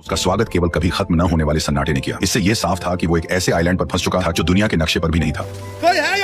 उसका स्वागत केवल कभी खत्म न होने वाले सन्नाटे ने किया। इससे यह साफ था कि वो एक ऐसे आइलैंड पर फंस चुका था जो दुनिया के नक्शे पर भी नहीं था। कोई है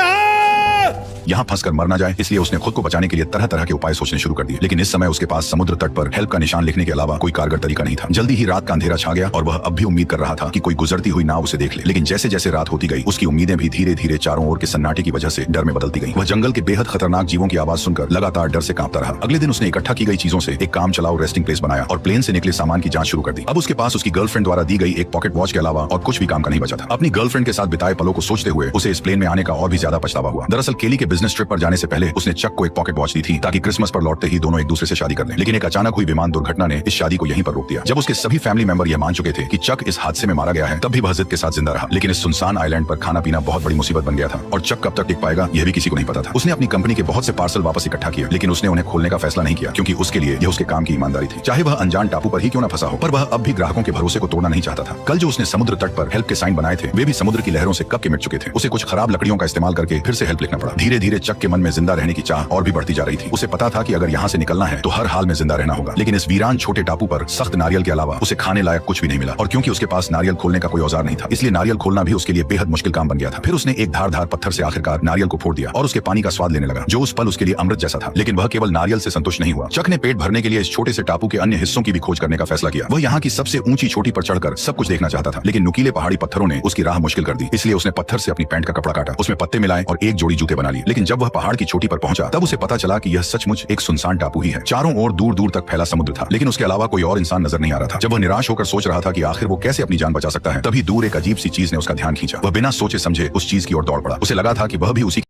यहाँ फंसकर मर ना जाए, इसलिए उसने खुद को बचाने के लिए तरह तरह के उपाय सोचने शुरू कर दिए। लेकिन इस समय उसके पास समुद्र तट पर हेल्प का निशान लिखने के अलावा कोई कारगर तरीका नहीं था। जल्दी ही रात का अंधेरा छा गया और वह अब भी उम्मीद कर रहा था कि कोई गुजरती हुई नाव उसे देख ले। लेकिन जैसे जैसे रात होती गई, उसकी उम्मीदें भी धीरे धीरे चारों ओर के सन्नाटे की वजह से डर में बदलती गई। वह जंगल के बेहद खतरनाक जीवों की आवाज सुनकर लगातार डर से कांपता रहा। अगले दिन उसने इकट्ठा की गई चीजों से एक काम चलाओ रेस्टिंग प्लेस बनाया और प्लेन से निकले सामान की जांच शुरू कर दी। अब उसके पास उसकी गर्लफ्रेंड द्वारा दी गई एक पॉकेट वॉच के अलावा और कुछ भी काम का नहीं बचा था। अपनी गर्लफ्रेंड के साथ बिताए पलों को सोचते हुए उसे इस प्लेन में आने का और भी ज्यादा पछतावा हुआ। दरअसल केली के बिजनेस ट्रिप पर जाने से पहले उसने चक को एक पॉकेट वॉच दी थी ताकि क्रिसमस पर लौटते ही दोनों एक दूसरे से शादी कर लें। लेकिन एक अचानक हुई विमान दुर्घटना ने इस शादी को यहीं पर रोक दिया। जब उसके सभी फैमिली मेंबर यह मान चुके थे कि चक इस हादसे में मारा गया है, तब भी वह जिद के साथ जिंदा रहा। लेकिन इस सुनसान आइलैंड पर खाना पीना बहुत बड़ी मुसीबत बन गया था और चक कब तक टिक पाएगा यह भी किसी को नहीं पता था। उसने अपनी कंपनी के बहुत से पार्सल वापस इकट्ठा किए, लेकिन उसने उन्हें खोलने का फैसला नहीं किया क्योंकि उसके लिए यह उसके काम की ईमानदारी थी। चाहे वह अनजान टापू पर ही क्यों न फंसा हो, पर वह अब भी ग्राहकों के भरोसे को तोड़ना नहीं चाहता था। कल जो उसने समुद्र तट पर हेल्प के साइन बनाए थे, वे भी समुद्र की लहरों से कब के मिट चुके थे। उसे कुछ खराब लकड़ियों का इस्तेमाल करके फिर से हेल्प लिखना पड़ा। धीरे धीरे चक के मन में जिंदा रहने की चाह और भी बढ़ती जा रही थी। उसे पता था कि अगर यहाँ से निकलना है तो हर हाल में जिंदा रहना होगा। लेकिन इस वीरान छोटे टापू पर सख्त नारियल के अलावा उसे खाने लायक कुछ भी नहीं मिला। और क्योंकि उसके पास नारियल खोलने का कोई औजार नहीं था, इसलिए नारियल खोलना भी उसके लिए बेहद मुश्किल काम बन गया था। फिर उसने एक धारदार पत्थर से आखिरकार नारियल को फोड़ दिया और उसके पानी का स्वाद लेने लगा, जो उस पल उसके लिए अमृत जैसा था। लेकिन वह केवल नारियल से संतुष्ट नहीं हुआ। चक ने पेट भरने के लिए इस छोटे से टापू के अन्य हिस्सों की भी खोज करने का फैसला किया। वह यहाँ की सबसे ऊंची चोटी पर चढ़कर सब कुछ देखना चाहता था, लेकिन नुकीले पहाड़ी पत्थरों ने उसकी राह मुश्किल कर दी। इसलिए उसने पत्थर से अपनी पैंट का कपड़ा काटा, उसमें पत्ते मिलाए और एक जोड़ी जूते बना लिए। लेकिन जब वह पहाड़ की चोटी पर पहुंचा, तब उसे पता चला कि यह सचमुच एक सुनसान टापू ही है। चारों ओर दूर दूर तक फैला समुद्र था, लेकिन उसके अलावा कोई और इंसान नजर नहीं आ रहा था। जब वह निराश होकर सोच रहा था कि आखिर वो कैसे अपनी जान बचा सकता है, तभी दूर एक अजीब सी चीज ने उसका ध्यान खींचा। वह बिना सोचे समझे उस चीज की ओर दौड़ पड़ा। उसे लगा था कि वह भी उसी